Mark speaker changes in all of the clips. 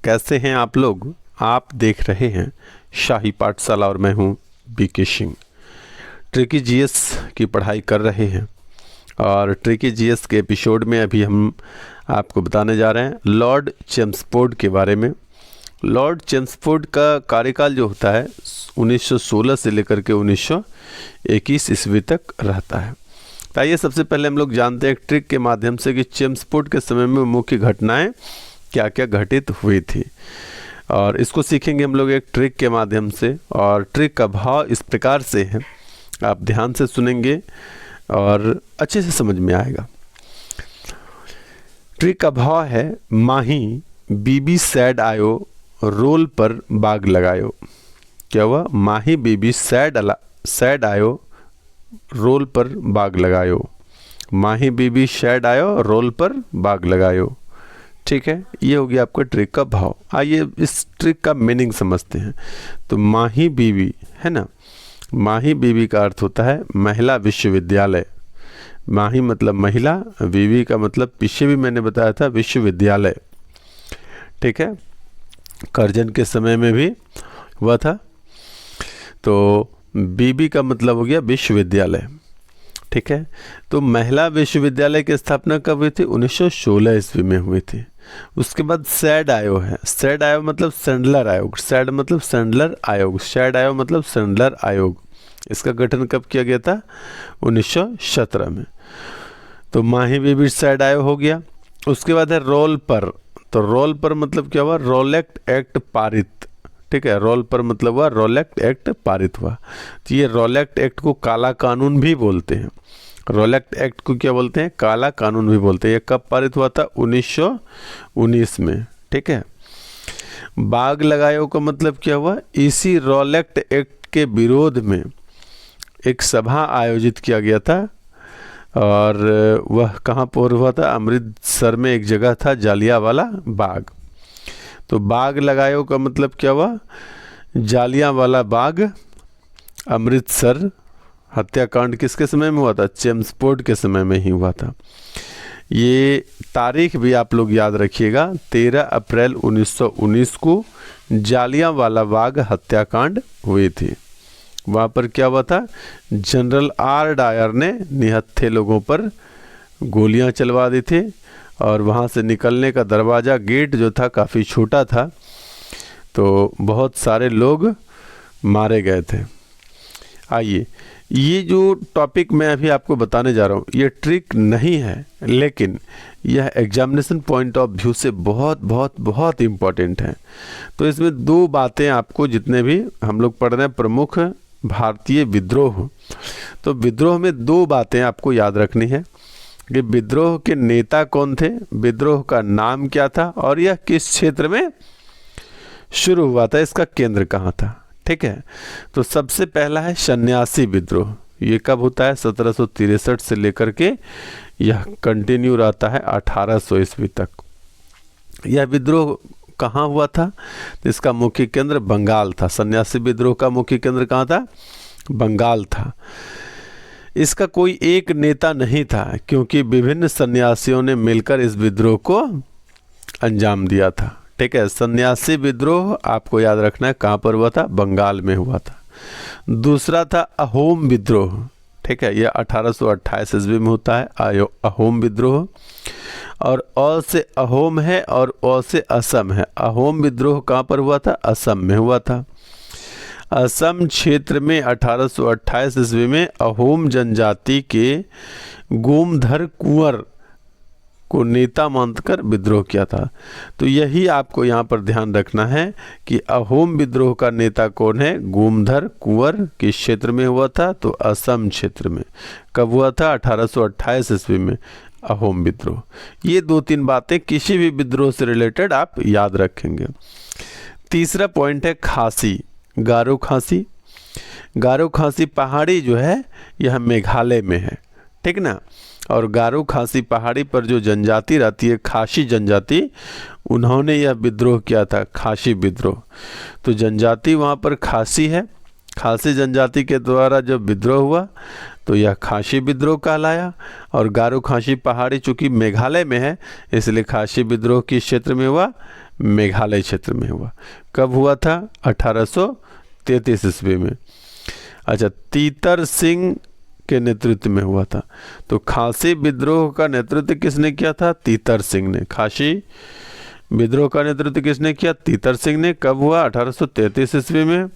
Speaker 1: कैसे हैं आप लोग? आप देख रहे हैं शाही पाठशाला और मैं हूं बीके सिंह। ट्रिकी जीएस की पढ़ाई कर रहे हैं और ट्रिकी जीएस के एपिसोड में अभी हम आपको बताने जा रहे हैं लॉर्ड चेम्सफोर्ड के बारे में। लॉर्ड चेम्सफोर्ड का कार्यकाल जो होता है 1916 से लेकर के 1921 ईस्वी तक रहता है। तो आइए सबसे पहले हम लोग जानते हैं एक ट्रिक के माध्यम से कि चेम्सफोर्ड के समय में मुख्य घटनाएं क्या क्या घटित हुई थी, और इसको सीखेंगे हम लोग एक ट्रिक के माध्यम से। और ट्रिक का भाव इस प्रकार से है, आप ध्यान से सुनेंगे और अच्छे से समझ में आएगा। ट्रिक का भाव है माही बीबी सैड आयो रोल पर बाग लगायो। क्या हुआ? माही बीबी सैड आयो रोल पर बाग लगायो। माही बीबी सैड आयो रोल पर बाग लगायो। ठीक है, ये हो गया आपका ट्रिक का भाव। आइए इस ट्रिक का मीनिंग समझते हैं। तो माही बीबी है ना, माही बीबी का अर्थ होता है महिला विश्वविद्यालय। माही मतलब महिला, बीबी का मतलब पीछे भी मैंने बताया था विश्वविद्यालय। ठीक है, कर्जन के समय में भी हुआ था। तो बीबी का मतलब हो गया विश्वविद्यालय। ठीक है, तो महिला विश्वविद्यालय की स्थापना कब हुई थी? 1916 ईस्वी में हुई थी। उसके बाद सैड आयोग है। सैड आयोग मतलब सैंडलर आयोग। सैड मतलब सैंडलर आयोग। सैड आयोग मतलब सैंडलर आयोग। इसका गठन कब किया गया था? 1917 में। तो माही बीबी सैड आयोग हो गया। उसके बाद है रोल पर। तो रोल पर मतलब क्या हुआ? रोलेक्ट एक्ट पारित। ठीक है, रोल पर मतलब हुआ रोलेक्ट एक्ट पारित हुआ। तो ये रोलेक्ट एक्ट को काला कानून भी बोलते हैं। रोलेक्ट एक्ट को क्या बोलते हैं? काला कानून भी बोलते हैं। ये कब पारित हुआ था? 1919 में। ठीक है, बाग लगायो का मतलब क्या हुआ? इसी रोलेक्ट एक्ट के विरोध में एक सभा आयोजित किया गया था, और वह कहाँ पर हुआ था? अमृतसर में एक जगह था जालियांवाला बाग। तो बाग लगायो का मतलब क्या हुआ? जालियांवाला बाग, अमृतसर हत्याकांड किसके समय में हुआ था? चेम्सफोर्ड के समय में ही हुआ था। ये तारीख भी आप लोग याद रखिएगा, 13 अप्रैल 1919 को जालियांवाला बाग हत्याकांड हुई थी। वहाँ पर क्या हुआ था? जनरल आर डायर ने निहत्थे लोगों पर गोलियां चलवा दी थी, और वहाँ से निकलने का दरवाज़ा गेट जो था काफ़ी छोटा था, तो बहुत सारे लोग मारे गए थे। आइए, ये जो टॉपिक मैं अभी आपको बताने जा रहा हूँ ये ट्रिक नहीं है, लेकिन यह एग्जामिनेशन पॉइंट ऑफ व्यू से बहुत बहुत बहुत इम्पॉर्टेंट है। तो इसमें दो बातें आपको, जितने भी हम लोग पढ़ रहे हैं प्रमुख भारतीय विद्रोह, तो विद्रोह में दो बातें आपको याद रखनी है कि विद्रोह के नेता कौन थे, विद्रोह का नाम क्या था, और यह किस क्षेत्र में शुरू हुआ था, इसका केंद्र कहाँ था। ठीक है, तो सबसे पहला है सन्यासी विद्रोह। ये कब होता है? 1763 से लेकर के यह कंटिन्यू रहता है 1800 ईस्वी तक। यह विद्रोह कहाँ हुआ था? तो इसका मुख्य केंद्र बंगाल था। सन्यासी विद्रोह का मुख्य केंद्र कहाँ था? बंगाल था। इसका कोई एक नेता नहीं था, क्योंकि विभिन्न सन्यासियों ने मिलकर इस विद्रोह को अंजाम दिया था। ठीक है, सन्यासी विद्रोह आपको याद रखना है कहाँ पर हुआ था? बंगाल में हुआ था। दूसरा था अहोम विद्रोह। ठीक है, यह 1828 ईस्वी में होता है अहोम विद्रोह। और अ से अहोम है और अ से असम है। अहोम विद्रोह कहाँ पर हुआ था? असम में हुआ था। असम क्षेत्र में 1828 ईस्वी में अहोम जनजाति के गोमधर कुंवर को नेता मानकर विद्रोह किया था। तो यही आपको यहाँ पर ध्यान रखना है कि अहोम विद्रोह का नेता कौन है? गोमधर कुंवर किस क्षेत्र में हुआ था? तो असम क्षेत्र में। कब हुआ था? 1828 ईस्वी में अहोम विद्रोह। ये दो तीन बातें किसी भी विद्रोह से रिलेटेड आप याद रखेंगे। तीसरा पॉइंट है खासी, गारो खासी। गारो खासी पहाड़ी जो है यह मेघालय में है। ठीक ना, और गारो खासी पहाड़ी पर जो जनजाति रहती है, खासी जनजाति, उन्होंने यह विद्रोह किया था, खासी विद्रोह। तो जनजाति वहाँ पर खासी है। खासी जनजाति के द्वारा जब विद्रोह हुआ तो यह खासी विद्रोह कहलाया। और गारो खासी पहाड़ी चूँकि मेघालय में है, इसलिए खासी विद्रोह किस क्षेत्र में हुआ? मेघालय क्षेत्र में हुआ। कब हुआ था? 1833 ईस्वी में। अच्छा, तीतर सिंह के नेतृत्व में हुआ था। तो खासी विद्रोह का नेतृत्व किसने किया था? तीतर सिंह ने। खासी विद्रोह का नेतृत्व किसने किया? तीतर सिंह ने। कब हुआ? 1833 ईस्वी में।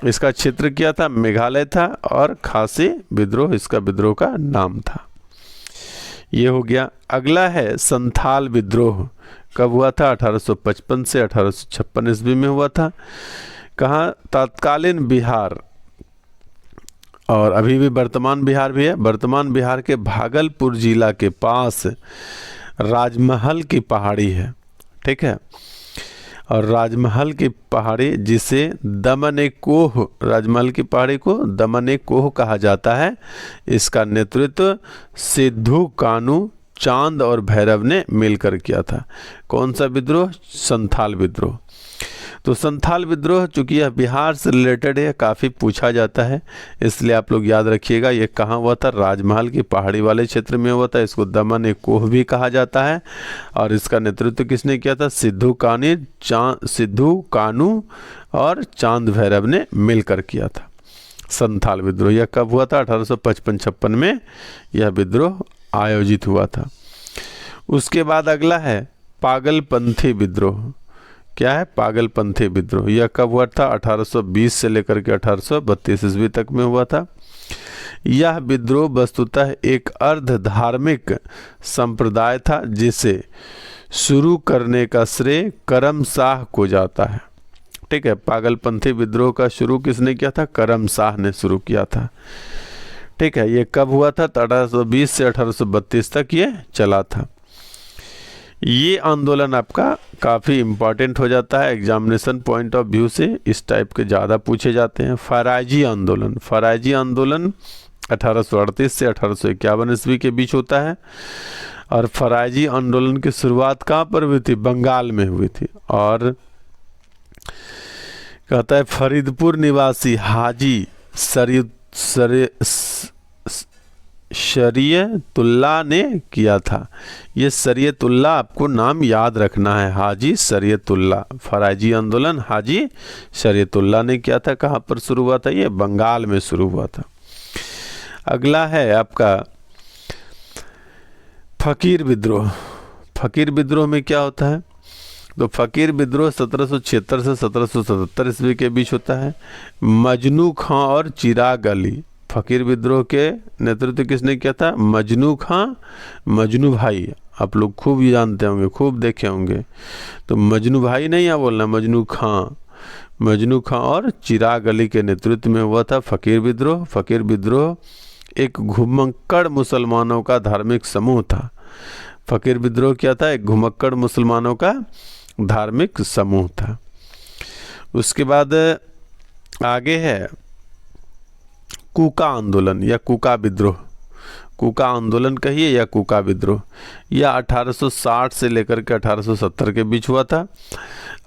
Speaker 1: इसका क्षेत्र क्या था? मेघालय था। और खासी विद्रोह इसका विद्रोह का नाम था। ये हो गया। अगला है संथाल विद्रोह। कब हुआ था? 1855 से 1856 ईस्वी में हुआ था। कहाँ? तत्कालीन बिहार और अभी भी वर्तमान बिहार भी है। वर्तमान बिहार के भागलपुर जिला के पास राजमहल की पहाड़ी है, ठीक है। और राजमहल की पहाड़ी जिसे दमनकोह, राजमहल की पहाड़ी को दमनकोह कहा जाता है, इसका नेतृत्व सिद्धू कानू, चांद और भैरव ने मिलकर किया था। कौन सा विद्रोह? संथाल विद्रोह। तो संथाल विद्रोह चूंकि यह बिहार से रिलेटेड है, काफ़ी पूछा जाता है, इसलिए आप लोग याद रखिएगा। ये कहाँ हुआ था? राजमहल की पहाड़ी वाले क्षेत्र में हुआ था। इसको दमनकोह भी कहा जाता है। और इसका नेतृत्व किसने किया था? सिद्धू कानू और चांद भैरव ने मिलकर किया था संथाल विद्रोह। यह कब हुआ था? 1855-56 में यह विद्रोह आयोजित हुआ था। उसके बाद अगला है पागलपंथी विद्रोह। क्या है? पागलपंथी विद्रोह। यह कब हुआ था? 1820 से लेकर के 1832 ईस्वी तक में हुआ था। यह विद्रोह वस्तुतः एक अर्ध धार्मिक संप्रदाय था, जिसे शुरू करने का श्रेय करम शाह को जाता है, ठीक है। पागलपंथी विद्रोह का शुरू किसने किया था? करम शाह ने शुरू किया था, ठीक है। ये कब हुआ था? 1820 से 1832 तक ये चला था। ये आंदोलन आपका काफ़ी इम्पॉर्टेंट हो जाता है एग्जामिनेशन पॉइंट ऑफ व्यू से। इस टाइप के ज़्यादा पूछे जाते हैं। फराइजी आंदोलन। फराइजी आंदोलन 1838 से 1851 ईस्वी के बीच होता है। और फराइजी आंदोलन की शुरुआत कहाँ पर हुई थी? बंगाल में हुई थी। और कहता है फरीदपुर निवासी हाजी शरीयतुल्लाह ने किया था। ये शरीयतुल्लाह आपको नाम याद रखना है, हाजी शरीयतुल्लाह। फराइजी आंदोलन हाजी शरीयतुल्लाह ने किया था। कहाँ पर शुरू हुआ था? ये बंगाल में शुरू हुआ था। अगला है आपका फकीर विद्रोह। फकीर विद्रोह में क्या होता है? तो फकीर विद्रोह 1776 से 1777 ईस्वी के बीच होता है। मजनू खां और चिराग अली। फकीर विद्रोह के नेतृत्व किसने किया था? मजनू खां, मजनू भाई। आप लोग खूब जानते होंगे, खूब देखे होंगे। तो मजनू भाई नहीं है बोलना, मजनू खां। मजनू खां और चिराग अली के नेतृत्व में हुआ था फकीर विद्रोह। फकीर विद्रोह एक घुमक्कड़ मुसलमानों का धार्मिक समूह था। फकीर विद्रोह क्या था? एक घुमक्कड़ मुसलमानों का धार्मिक समूह था। उसके बाद आगे है कूका आंदोलन या कूका विद्रोह। कूका आंदोलन कहिए या कूका विद्रोह। यह 1860 से लेकर के 1870 के बीच हुआ था।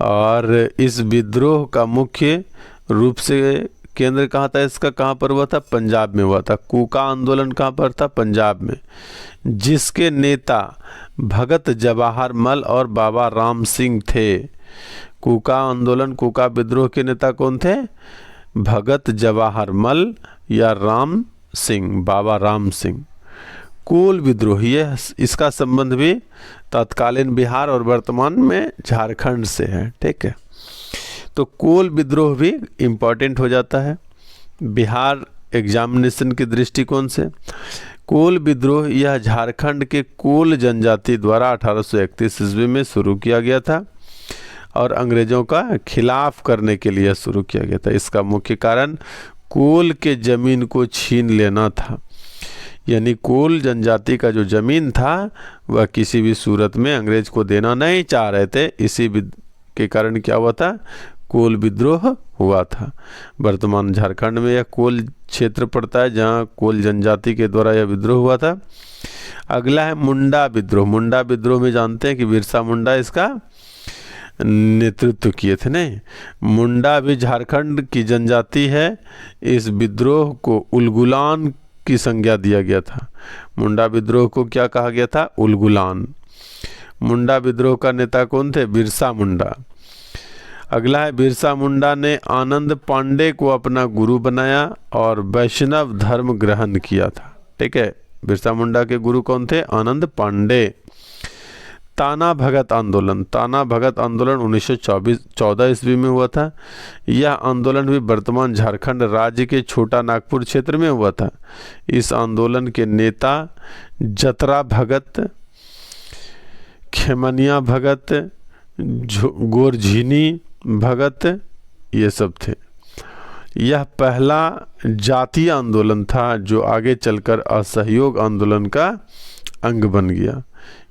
Speaker 1: और इस विद्रोह का मुख्य रूप से केंद्र कहाँ था? इसका कहाँ पर हुआ था? पंजाब में हुआ था। कूका आंदोलन कहाँ पर था? पंजाब में। जिसके नेता भगत जवाहर मल और बाबा राम सिंह थे। कूका आंदोलन, कूका विद्रोह के नेता कौन थे? भगत जवाहर मल या राम सिंह, बाबा राम सिंह। कोल विद्रोह, ये इसका संबंध भी तत्कालीन बिहार और वर्तमान में झारखंड से है, ठीक है। तो कोल विद्रोह भी इम्पॉर्टेंट हो जाता है बिहार एग्जामिनेशन के दृष्टिकोण से। कोल विद्रोह यह झारखंड के कोल जनजाति द्वारा 1831 ईस्वी में शुरू किया गया था और अंग्रेजों का खिलाफ करने के लिए शुरू किया गया था। इसका मुख्य कारण कोल के जमीन को छीन लेना था। यानी कोल जनजाति का जो जमीन था वह किसी भी सूरत में अंग्रेज को देना नहीं चाह रहे थे। इसी के कारण क्या हुआ था? कोल विद्रोह हुआ था। वर्तमान झारखंड में यह कोल क्षेत्र पड़ता है जहां कोल जनजाति के द्वारा यह विद्रोह हुआ था। अगला है मुंडा विद्रोह। मुंडा विद्रोह में जानते हैं कि बिरसा मुंडा इसका नेतृत्व किए थे। नहीं, मुंडा भी झारखंड की जनजाति है। इस विद्रोह को उलगुलान की संज्ञा दिया गया था। मुंडा विद्रोह को क्या कहा गया था? उलगुलान। मुंडा विद्रोह का नेता कौन थे? बिरसा मुंडा। अगला है, बिरसा मुंडा ने आनंद पांडे को अपना गुरु बनाया और वैष्णव धर्म ग्रहण किया था। ठीक है, बिरसा मुंडा के गुरु कौन थे? आनंद पांडे। ताना भगत आंदोलन, ताना भगत आंदोलन 1914 ईस्वी में हुआ था। यह आंदोलन भी वर्तमान झारखंड राज्य के छोटा नागपुर क्षेत्र में हुआ था। इस आंदोलन के नेता जतरा भगत, खेमनिया भगत, गोरझिनी भगत, ये सब थे। यह पहला जातीय आंदोलन था जो आगे चलकर असहयोग आंदोलन का अंग बन गया।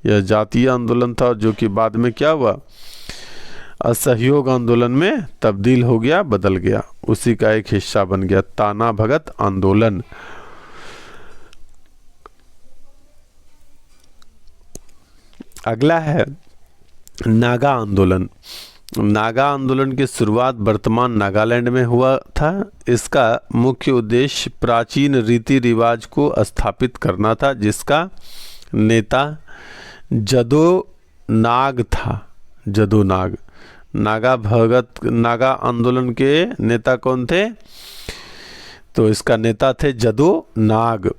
Speaker 1: यह जातीय आंदोलन था जो कि बाद में क्या हुआ? असहयोग आंदोलन में तब्दील हो गया, बदल गया, उसी का एक हिस्सा बन गया ताना भगत आंदोलन। अगला है नागा आंदोलन। नागा आंदोलन की शुरुआत वर्तमान नागालैंड में हुआ था। इसका मुख्य उद्देश्य प्राचीन रीति रिवाज को स्थापित करना था, जिसका नेता जदो नाग था। जदो नाग। नागा आंदोलन के नेता कौन थे? तो इसका नेता थे जदो नाग।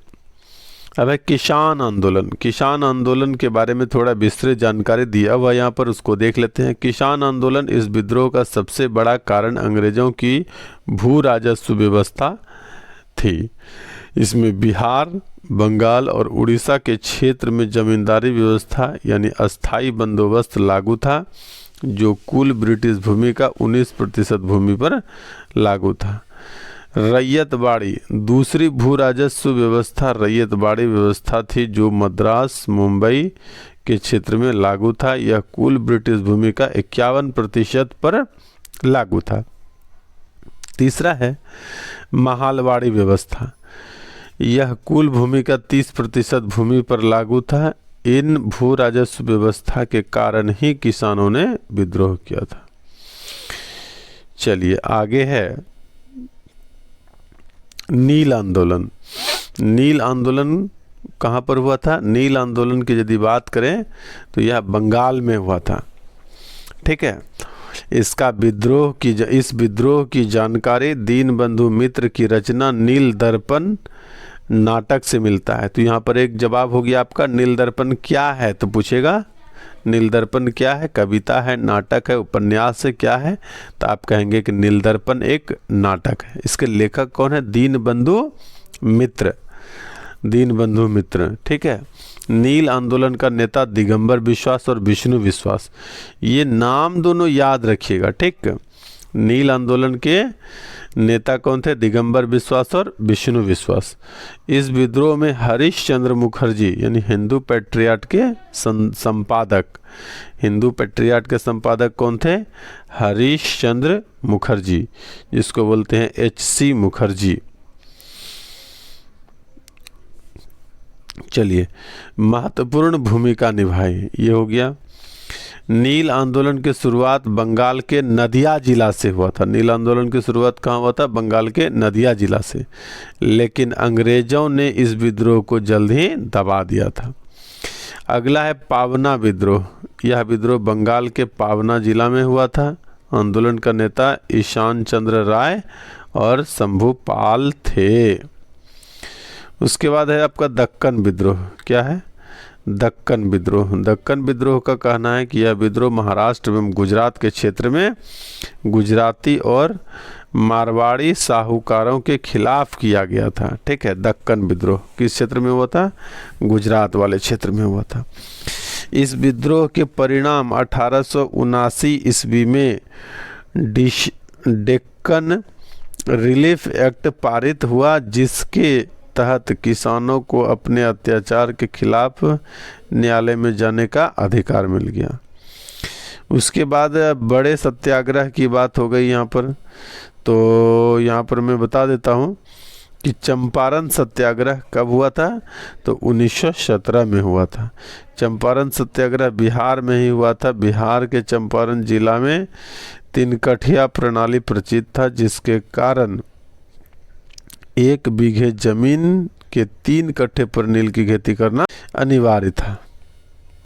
Speaker 1: अब है किसान आंदोलन। किसान आंदोलन के बारे में थोड़ा विस्तृत जानकारी दिया हुआ यहाँ पर, उसको देख लेते हैं। किसान आंदोलन इस विद्रोह का सबसे बड़ा कारण अंग्रेजों की भू राजस्व व्यवस्था थी। इसमें बिहार, बंगाल और उड़ीसा के क्षेत्र में जमींदारी व्यवस्था यानी अस्थाई बंदोबस्त लागू था, जो कुल ब्रिटिश भूमि का 19% भूमि पर लागू था। रैयतबाड़ी, दूसरी भू राजस्व व्यवस्था रैयतबाड़ी व्यवस्था थी, जो मद्रास, मुंबई के क्षेत्र में लागू था। यह कुल ब्रिटिश भूमि का 51% पर लागू था। तीसरा है महालवाड़ी व्यवस्था। यह कुल भूमि का 30% भूमि पर लागू था। इन भू राजस्व व्यवस्था के कारण ही किसानों ने विद्रोह किया था। चलिए आगे है नील आंदोलन। नील आंदोलन कहाँ पर हुआ था? नील आंदोलन की यदि बात करें तो यह बंगाल में हुआ था। ठीक है, इस विद्रोह की जानकारी दीनबंधु मित्र की रचना नील दर्पण नाटक से मिलता है। तो यहाँ पर एक जवाब हो गया आपका, नील दर्पण क्या है? तो पूछेगा नील दर्पण क्या है? कविता है, नाटक है, उपन्यास है, क्या है? तो आप कहेंगे कि नील दर्पण एक नाटक है। इसके लेखक कौन है? दीनबंधु मित्र। दीनबंधु मित्र। ठीक है। नील आंदोलन का नेता दिगंबर विश्वास और विष्णु विश्वास, ये नाम दोनों याद रखिएगा। ठीक, नील आंदोलन के नेता कौन थे? दिगंबर विश्वास और विष्णु विश्वास। इस विद्रोह में हरीश चंद्र मुखर्जी यानी हिंदू पैट्रियट के संपादक, हिंदू पैट्रियट के संपादक कौन थे? हरीश चंद्र मुखर्जी, जिसको बोलते हैं HC मुखर्जी। चलिए, महत्वपूर्ण भूमिका निभाई, ये हो गया। नील आंदोलन की शुरुआत बंगाल के नदिया जिला से हुआ था। नील आंदोलन की शुरुआत कहाँ हुआ था? बंगाल के नदिया जिला से। लेकिन अंग्रेजों ने इस विद्रोह को जल्द ही दबा दिया था। अगला है पावना विद्रोह। यह विद्रोह बंगाल के पावना जिला में हुआ था। आंदोलन का नेता ईशान चंद्र राय और शंभू पाल थे। उसके बाद है आपका दक्कन विद्रोह। क्या है? दक्कन विद्रोह। दक्कन विद्रोह का कहना है कि यह विद्रोह महाराष्ट्र एवं गुजरात के क्षेत्र में गुजराती और मारवाड़ी साहूकारों के खिलाफ किया गया था। ठीक है, दक्कन विद्रोह किस क्षेत्र में हुआ था? गुजरात वाले क्षेत्र में हुआ था। इस विद्रोह के परिणाम 1879 ईस्वी में डेक्कन रिलीफ एक्ट पारित हुआ, जिसके तहत किसानों को अपने अत्याचार के खिलाफ न्यायालय में जाने का अधिकार मिल गया। उसके बाद बड़े सत्याग्रह की बात हो गई यहाँ पर। तो यहाँ पर मैं बता देता हूँ कि चंपारण सत्याग्रह कब हुआ था? तो 1917 में हुआ था। चंपारण सत्याग्रह बिहार में ही हुआ था। बिहार के चंपारण जिला में 3 कठिया प्रणाली प्रचलित था, जिसके कारण 1 बीघे जमीन के 3 कट्ठे पर नील की खेती करना अनिवार्य था।